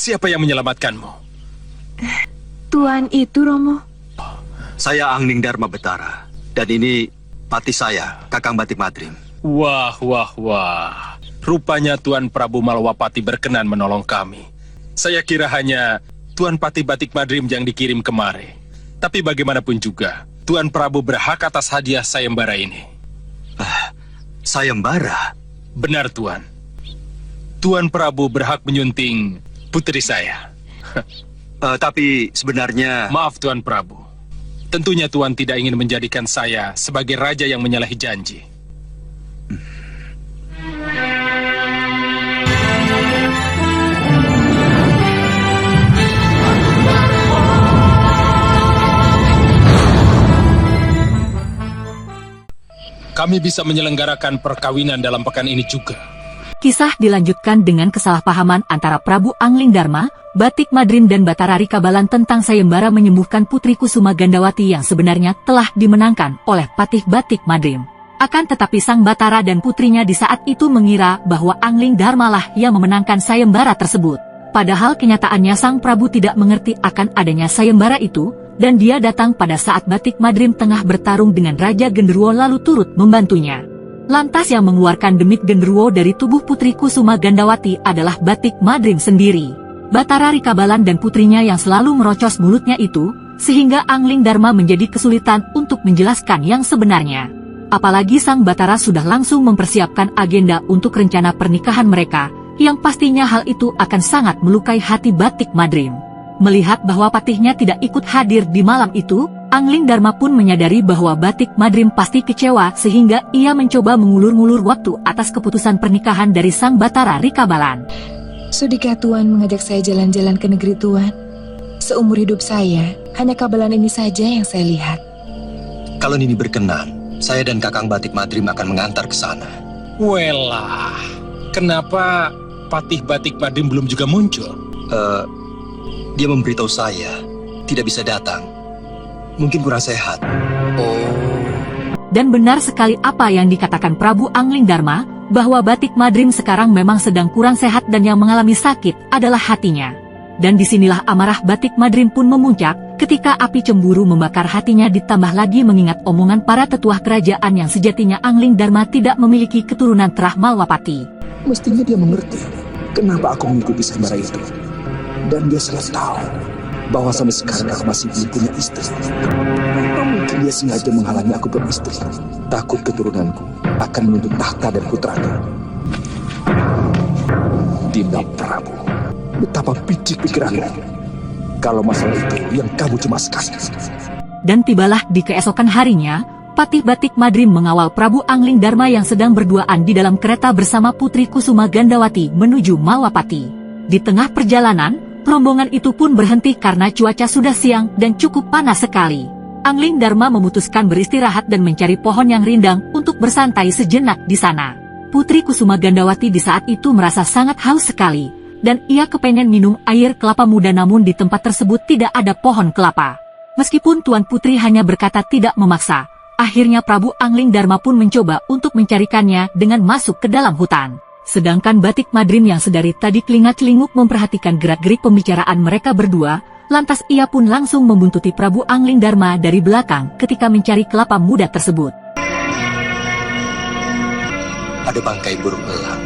Siapa yang menyelamatkanmu? Tuan itu, Romo. Saya Angling Dharma Betara. Dan ini patih saya, Kakang Batik Madrim. Wah. Rupanya Tuan Prabu Malwapati berkenan menolong kami. Saya kira hanya Tuan Patih Batik Madrim yang dikirim kemari. Tapi bagaimanapun juga, Tuan Prabu berhak atas hadiah sayembara ini. Sayembara? Benar, Tuan. Tuan Prabu berhak menyunting putri saya. Tapi sebenarnya... Maaf, Tuan Prabu. Tentunya Tuan tidak ingin menjadikan saya sebagai raja yang menyalahi janji. Kami bisa menyelenggarakan perkawinan dalam pekan ini juga. Kisah dilanjutkan dengan kesalahpahaman antara Prabu Angling Dharma, Batik Madrim dan Batara Rikabalan tentang sayembara menyembuhkan Putri Kusuma Gandawati yang sebenarnya telah dimenangkan oleh Patih Batik Madrim. Akan tetapi sang Batara dan putrinya di saat itu mengira bahwa Angling Dharma lah yang memenangkan sayembara tersebut. Padahal kenyataannya sang Prabu tidak mengerti akan adanya sayembara itu, dan dia datang pada saat Batik Madrim tengah bertarung dengan Raja Genderuwo lalu turut membantunya. Lantas yang mengeluarkan demit Genderuwo dari tubuh Putri Kusuma Gandawati adalah Batik Madrim sendiri. Batara Rikabalan dan putrinya yang selalu merocos mulutnya itu, sehingga Angling Dharma menjadi kesulitan untuk menjelaskan yang sebenarnya. Apalagi sang Batara sudah langsung mempersiapkan agenda untuk rencana pernikahan mereka, yang pastinya hal itu akan sangat melukai hati Batik Madrim. Melihat bahwa patihnya tidak ikut hadir di malam itu, Angling Dharma pun menyadari bahwa Batik Madrim pasti kecewa sehingga ia mencoba mengulur-ngulur waktu atas keputusan pernikahan dari sang Batara Rikabalan. Sudikah Tuan mengajak saya jalan-jalan ke negeri Tuan? Seumur hidup saya, hanya Kabalan ini saja yang saya lihat. Kalau Nini berkenan, saya dan Kakang Batik Madrim akan mengantar ke sana. Welah, kenapa Patih Batik Madrim belum juga muncul? Dia memberitahu saya tidak bisa datang. Mungkin kurang sehat. Dan benar sekali apa yang dikatakan Prabu Angling Dharma, bahwa Batik Madrim sekarang memang sedang kurang sehat dan yang mengalami sakit adalah hatinya. Dan disinilah amarah Batik Madrim pun memuncak, ketika api cemburu membakar hatinya ditambah lagi mengingat omongan para tetua kerajaan yang sejatinya Angling Dharma tidak memiliki keturunan terah Malwapati. Mestinya dia mengerti kenapa aku mengikuti sayembara itu. Dan dia sangat tahu bahwa sampai sekarang aku masih belum punya istri. Mungkin dia sengaja menghalangi aku beristri, takut keturunanku akan menuntut tahta dan putranya. Dinda Prabu, betapa picik pikiranmu kalau masalah itu yang kamu cemaskan. Dan tibalah di keesokan harinya, Patih Batik Madrim mengawal Prabu Angling Dharma yang sedang berduaan di dalam kereta bersama Putri Kusuma Gandawati menuju Malwapati. Di tengah perjalanan, rombongan itu pun berhenti karena cuaca sudah siang dan cukup panas sekali. Angling Dharma memutuskan beristirahat dan mencari pohon yang rindang untuk bersantai sejenak di sana. Putri Kusuma Gandawati di saat itu merasa sangat haus sekali, dan ia kepengen minum air kelapa muda namun di tempat tersebut tidak ada pohon kelapa. Meskipun Tuan Putri hanya berkata tidak memaksa, akhirnya Prabu Angling Dharma pun mencoba untuk mencarikannya dengan masuk ke dalam hutan. Sedangkan Batik Madrim yang sedari tadi telinga-celinguk memperhatikan gerak-gerik pembicaraan mereka berdua, lantas ia pun langsung membuntuti Prabu Angling Dharma dari belakang ketika mencari kelapa muda tersebut. Ada bangkai burung elang.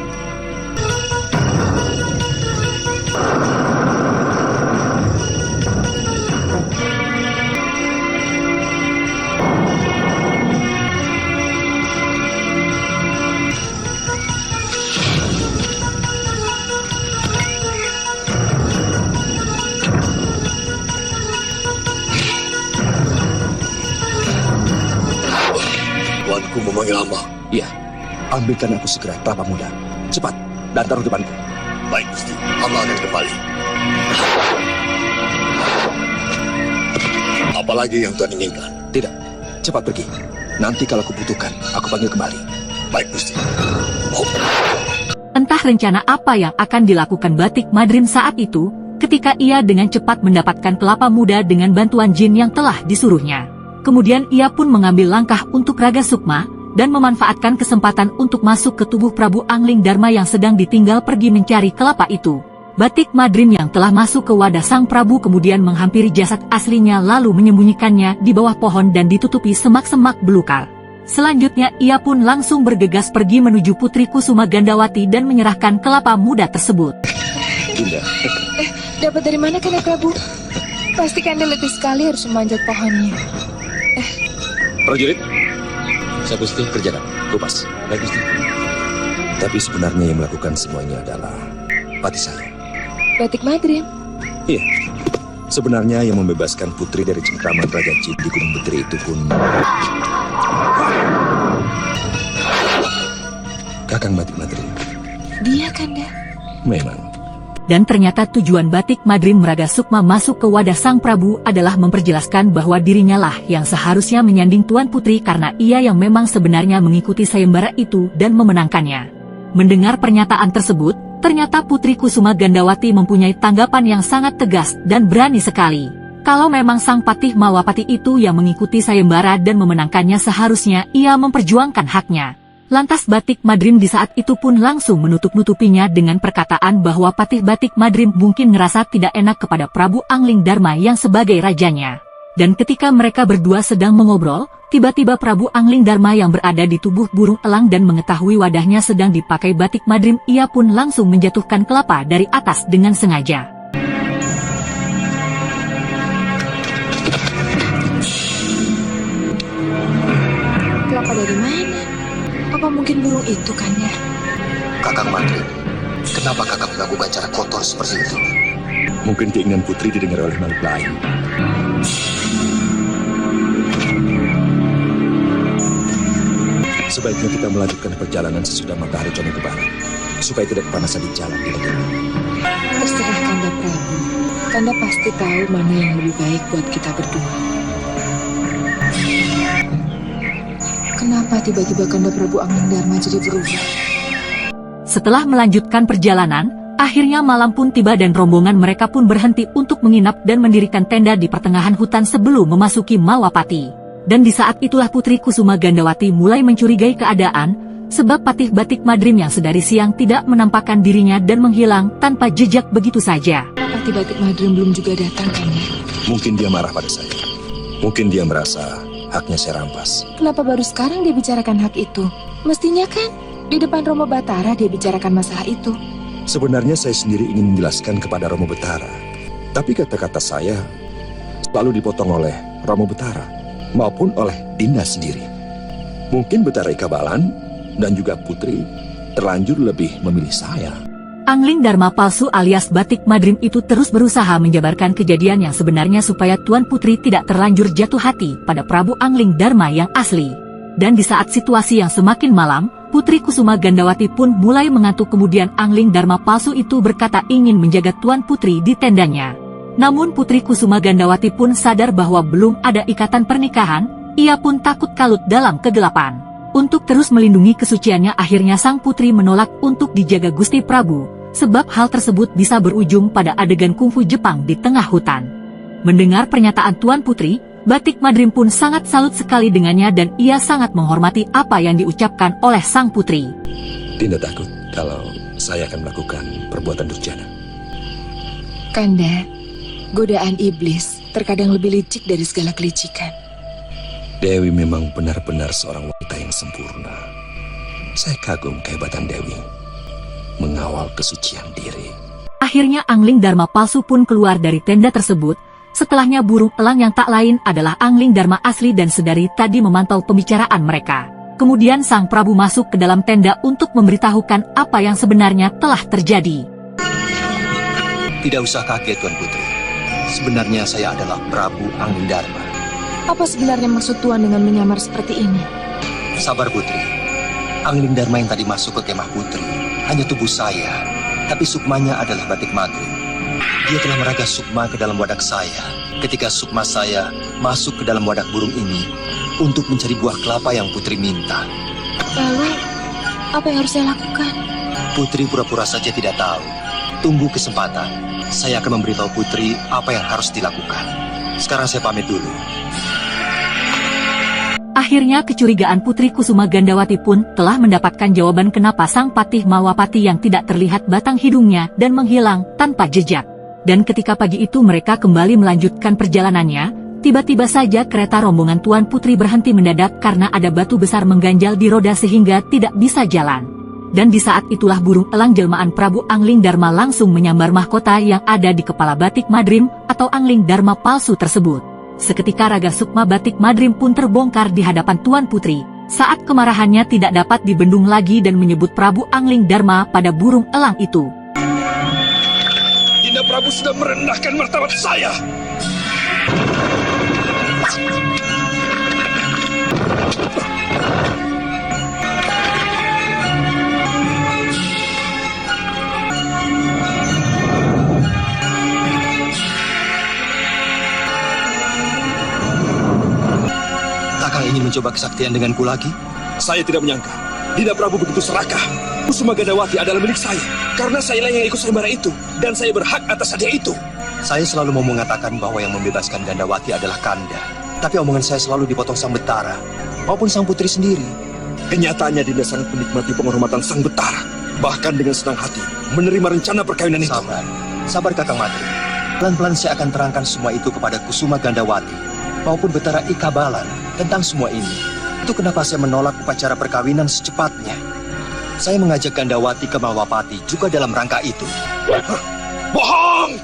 Tuanku memanggil hamba. Iya, ambilkan aku segera kelapa muda. Cepat, dan taruh depanku. Baik, Gusti. Hamba akan kembali. Apalagi yang Tuan inginkan? Tidak, cepat pergi. Nanti kalau kubutuhkan, aku panggil kembali. Baik, Gusti. Entah rencana apa yang akan dilakukan Batik Madrim saat itu, ketika ia dengan cepat mendapatkan kelapa muda dengan bantuan jin yang telah disuruhnya. Kemudian ia pun mengambil langkah untuk Raga Sukma, dan memanfaatkan kesempatan untuk masuk ke tubuh Prabu Angling Dharma yang sedang ditinggal pergi mencari kelapa itu. Batik Madrim yang telah masuk ke wadah sang Prabu kemudian menghampiri jasad aslinya lalu menyembunyikannya di bawah pohon dan ditutupi semak-semak belukar. Selanjutnya ia pun langsung bergegas pergi menuju Putri Kusuma Gandawati dan menyerahkan kelapa muda tersebut. Dinda, Dapat dari mana Kanda Prabu? Pasti Kanda letih sekali harus memanjat pohonnya. prajurit. Saya Gusti, kerjakan. Kupas. Baik, Gusti. Tapi sebenarnya yang melakukan semua ini adalah patih saya. Batik Madrim. Iya. Sebenarnya yang membebaskan putri dari cengkraman Raja Jin di Gunung Betri itu pun Kakang Batik Madrim. Dia Kanda. Memang. Dan ternyata tujuan Batik Madrim Meraga Sukma masuk ke wadah sang Prabu adalah memperjelaskan bahwa dirinya lah yang seharusnya menyanding Tuan Putri karena ia yang memang sebenarnya mengikuti sayembara itu dan memenangkannya. Mendengar pernyataan tersebut, ternyata Putri Kusuma Gandawati mempunyai tanggapan yang sangat tegas dan berani sekali. Kalau memang sang Patih Malwapati itu yang mengikuti sayembara dan memenangkannya seharusnya ia memperjuangkan haknya. Lantas Batik Madrim di saat itu pun langsung menutup-nutupinya dengan perkataan bahwa Patih Batik Madrim mungkin ngerasa tidak enak kepada Prabu Angling Darma yang sebagai rajanya. Dan ketika mereka berdua sedang mengobrol, tiba-tiba Prabu Angling Darma yang berada di tubuh burung elang dan mengetahui wadahnya sedang dipakai Batik Madrim, ia pun langsung menjatuhkan kelapa dari atas dengan sengaja. Kelapa dari mana? Apa mungkin burung itu Kanda? Kakang Madrim, kenapa kakak melakukan cara kotor seperti itu? Mungkin keinginan putri didengar oleh makhluk lain. Sebaiknya kita melanjutkan perjalanan sesudah matahari condong ke barat, supaya tidak kepanasan di jalan di negeri. Terserah Kanda Prabu. Kanda pasti tahu mana yang lebih baik buat kita berdua. Kenapa tiba-tiba Kanda Prabu Angling Darma jadi berubah? Setelah melanjutkan perjalanan, akhirnya malam pun tiba dan rombongan mereka pun berhenti untuk menginap dan mendirikan tenda di pertengahan hutan sebelum memasuki Malwapati. Dan di saat itulah Putri Kusuma Gandawati mulai mencurigai keadaan, sebab Patih Batik Madrim yang sedari siang tidak menampakkan dirinya dan menghilang tanpa jejak begitu saja. Patih Batik Madrim belum juga datang Kanda. Mungkin dia marah pada saya. Mungkin dia merasa haknya saya rampas. Kenapa baru sekarang dia bicarakan hak itu? Mestinya kan di depan Romo Batara dia bicarakan masalah itu. Sebenarnya saya sendiri ingin menjelaskan kepada Romo Betara. Tapi kata-kata saya selalu dipotong oleh Romo Betara maupun oleh Dinda sendiri. Mungkin Betara Ikabalan dan juga Putri terlanjur lebih memilih saya. Angling Darma palsu alias Batik Madrim itu terus berusaha menjabarkan kejadian yang sebenarnya supaya Tuan Putri tidak terlanjur jatuh hati pada Prabu Angling Darma yang asli. Dan di saat situasi yang semakin malam, Putri Kusuma Gandawati pun mulai mengantuk kemudian Angling Darma palsu itu berkata ingin menjaga Tuan Putri di tendanya. Namun Putri Kusuma Gandawati pun sadar bahwa belum ada ikatan pernikahan, ia pun takut kalut dalam kegelapan. Untuk terus melindungi kesuciannya akhirnya sang putri menolak untuk dijaga Gusti Prabu, sebab hal tersebut bisa berujung pada adegan kungfu Jepang di tengah hutan. Mendengar pernyataan Tuan Putri, Batik Madrim pun sangat salut sekali dengannya dan ia sangat menghormati apa yang diucapkan oleh sang putri. Dinda takut kalau saya akan melakukan perbuatan durjana. Kanda, godaan iblis terkadang lebih licik dari segala kelicikan. Dewi memang benar-benar seorang wanita yang sempurna. Saya kagum kehebatan Dewi mengawal kesucian diri. Akhirnya Angling Darma palsu pun keluar dari tenda tersebut. Setelahnya burung elang yang tak lain adalah Angling Darma asli dan sedari tadi memantau pembicaraan mereka. Kemudian sang Prabu masuk ke dalam tenda untuk memberitahukan apa yang sebenarnya telah terjadi. Tidak usah kaget Tuan Putri. Sebenarnya saya adalah Prabu Angling Darma. Apa sebenarnya maksud Tuan dengan menyamar seperti ini? Sabar Putri. Angling Darma yang tadi masuk ke kemah Putri hanya tubuh saya, tapi sukmanya adalah Batik Madrim. Dia telah meraga sukma ke dalam wadah saya ketika sukma saya masuk ke dalam wadah burung ini untuk mencari buah kelapa yang Putri minta. Lalu, apa yang harus saya lakukan? Putri pura-pura saja tidak tahu. Tunggu kesempatan. Saya akan memberitahu Putri apa yang harus dilakukan. Sekarang saya pamit dulu. Akhirnya kecurigaan Putri Kusuma Gandawati pun telah mendapatkan jawaban kenapa sang Patih Malwapati yang tidak terlihat batang hidungnya dan menghilang tanpa jejak. Dan ketika pagi itu mereka kembali melanjutkan perjalanannya, tiba-tiba saja kereta rombongan Tuan Putri berhenti mendadak karena ada batu besar mengganjal di roda sehingga tidak bisa jalan. Dan di saat itulah burung elang jelmaan Prabu Angling Dharma langsung menyambar mahkota yang ada di kepala Batik Madrim atau Angling Dharma palsu tersebut. Seketika raga sukma Batik Madrim pun terbongkar di hadapan Tuan Putri, saat kemarahannya tidak dapat dibendung lagi dan menyebut Prabu Angling Dharma pada burung elang itu. Dinda Prabu sudah merendahkan martabat saya. Kakang ingin mencoba kesaktian denganku lagi? Saya tidak menyangka Dinda Prabu begitu serakah. Kusuma Gandawati adalah milik saya karena saya yang ikut sayembara itu dan saya berhak atas hadiah itu. Saya selalu mau mengatakan bahwa yang membebaskan Gandawati adalah Kanda. Tapi omongan saya selalu dipotong Sang Betara maupun Sang Putri sendiri. Kenyataannya Dinda sangat menikmati penghormatan Sang Betara. Bahkan dengan senang hati menerima rencana perkawinan itu. Sabar Kakang Madrim. Pelan-pelan saya akan terangkan semua itu kepada Kusuma Gandawati maupun Betara Ikabalan tentang semua ini. Itu kenapa saya menolak upacara perkawinan secepatnya. Saya mengajak Gandawati ke Malwapati juga dalam rangka itu. Bohong!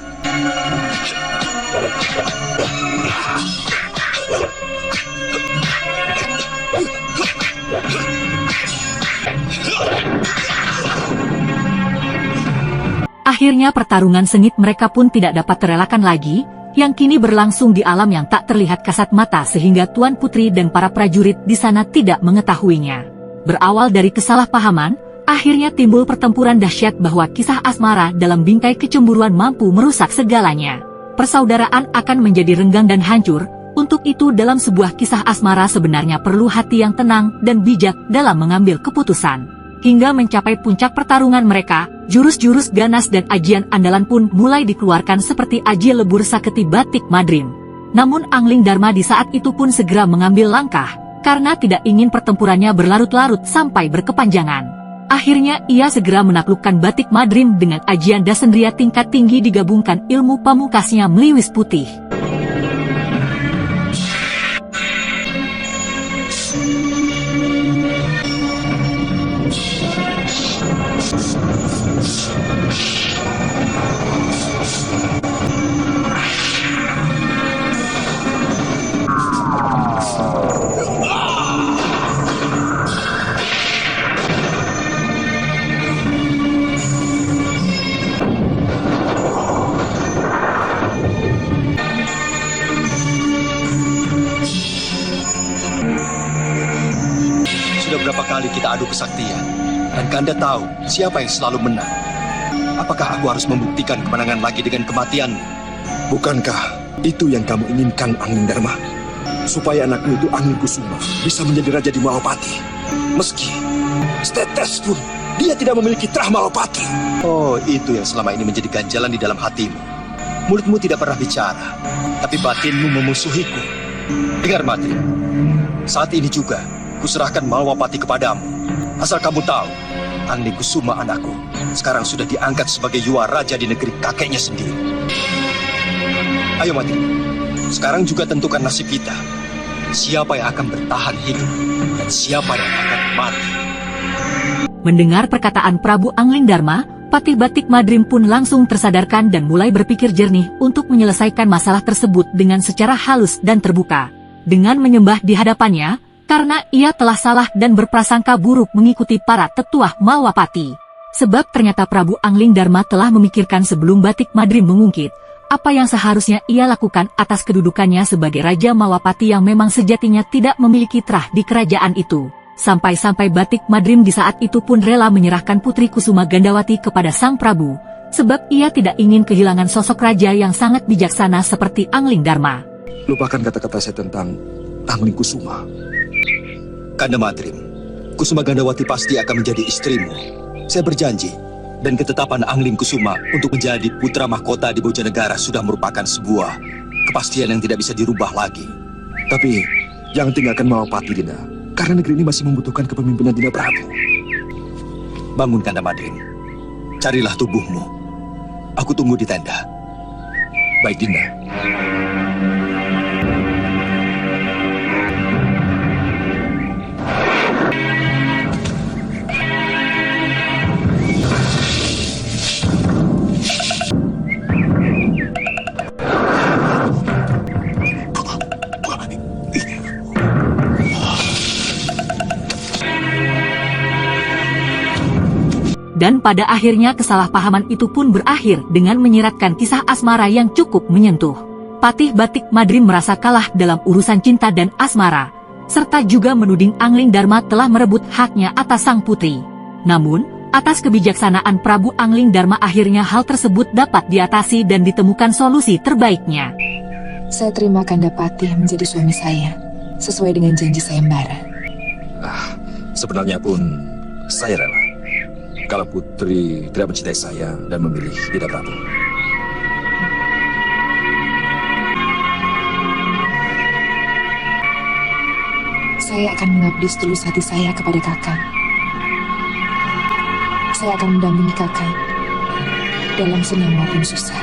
Akhirnya pertarungan sengit mereka pun tidak dapat terelakkan lagi, yang kini berlangsung di alam yang tak terlihat kasat mata sehingga Tuan Putri dan para prajurit di sana tidak mengetahuinya. Berawal dari kesalahpahaman, akhirnya timbul pertempuran dahsyat bahwa kisah asmara dalam bingkai kecemburuan mampu merusak segalanya. Persaudaraan akan menjadi renggang dan hancur. Untuk itu dalam sebuah kisah asmara sebenarnya perlu hati yang tenang dan bijak dalam mengambil keputusan. Hingga mencapai puncak pertarungan mereka, jurus-jurus ganas dan ajian andalan pun mulai dikeluarkan seperti aji lebur saketi Batik Madrim. Namun Angling Dharma di saat itu pun segera mengambil langkah, karena tidak ingin pertempurannya berlarut-larut sampai berkepanjangan. Akhirnya ia segera menaklukkan Batik Madrim dengan ajian Dasendria tingkat tinggi digabungkan ilmu pamungkasnya Meliwis Putih. Sudah berapa kali kita adu kesaktian, dan Kanda tahu siapa yang selalu menang. Apakah aku harus membuktikan kemenangan lagi dengan kematianmu? Bukankah itu yang kamu inginkan, Angling Dharma? Supaya anakmu itu Angling Kusuma bisa menjadi raja di Malwapati. Meski setetes pun dia tidak memiliki terah Malwapati. Oh, itu yang selama ini menjadi ganjalan di dalam hatimu. Mulutmu tidak pernah bicara, tapi batinmu memusuhiku. Dengar Madrim, saat ini juga kuserahkan Malwapati kepadamu. Asal kamu tahu, Angling Kusuma anakku sekarang sudah diangkat sebagai Yuwa Raja di negeri kakeknya sendiri. Ayo Madrim, sekarang juga tentukan nasib kita. Siapa yang akan bertahan hidup dan siapa yang akan mati. Mendengar perkataan Prabu Angling Dharma, Patih Batik Madrim pun langsung tersadarkan dan mulai berpikir jernih untuk menyelesaikan masalah tersebut dengan secara halus dan terbuka. Dengan menyembah di hadapannya, karena ia telah salah dan berprasangka buruk mengikuti para tetuah Malwapati. Sebab ternyata Prabu Angling Dharma telah memikirkan sebelum Batik Madrim mengungkit, apa yang seharusnya ia lakukan atas kedudukannya sebagai Raja Malwapati yang memang sejatinya tidak memiliki terah di kerajaan itu. Sampai-sampai Batik Madrim di saat itu pun rela menyerahkan Putri Kusuma Gandawati kepada Sang Prabu, sebab ia tidak ingin kehilangan sosok raja yang sangat bijaksana seperti Angling Dharma. Lupakan kata-kata saya tentang Angling Kusuma. Kanda Madrim, Kusuma Gandawati pasti akan menjadi istrimu. Saya berjanji, dan ketetapan Angling Kusuma untuk menjadi putra mahkota di Bojanegara sudah merupakan sebuah kepastian yang tidak bisa dirubah lagi. Tapi Jangan tinggalkan Mawapati, Dinda. Karena negeri ini masih membutuhkan kepemimpinan Dinda Prabu. Bangun, Kanda Madrim. Carilah tubuhmu. Aku tunggu di tenda. Baik, Dinda. Dan pada akhirnya kesalahpahaman itu pun berakhir dengan menyiratkan kisah asmara yang cukup menyentuh. Patih Batik Madrim merasa kalah dalam urusan cinta dan asmara, serta juga menuding Anglingdarma telah merebut haknya atas sang putri. Namun, atas kebijaksanaan Prabu Anglingdarma akhirnya hal tersebut dapat diatasi dan ditemukan solusi terbaiknya. Saya terima Kanda Patih menjadi suami saya, sesuai dengan janji sayembara. Sebenarnya pun saya rela. Kalau putri tidak mencintai saya dan memilih Dinda Prabu. Saya akan mengabdi setulus hati saya kepada Kakang. Saya akan mendampingi Kakang dalam senang maupun susah.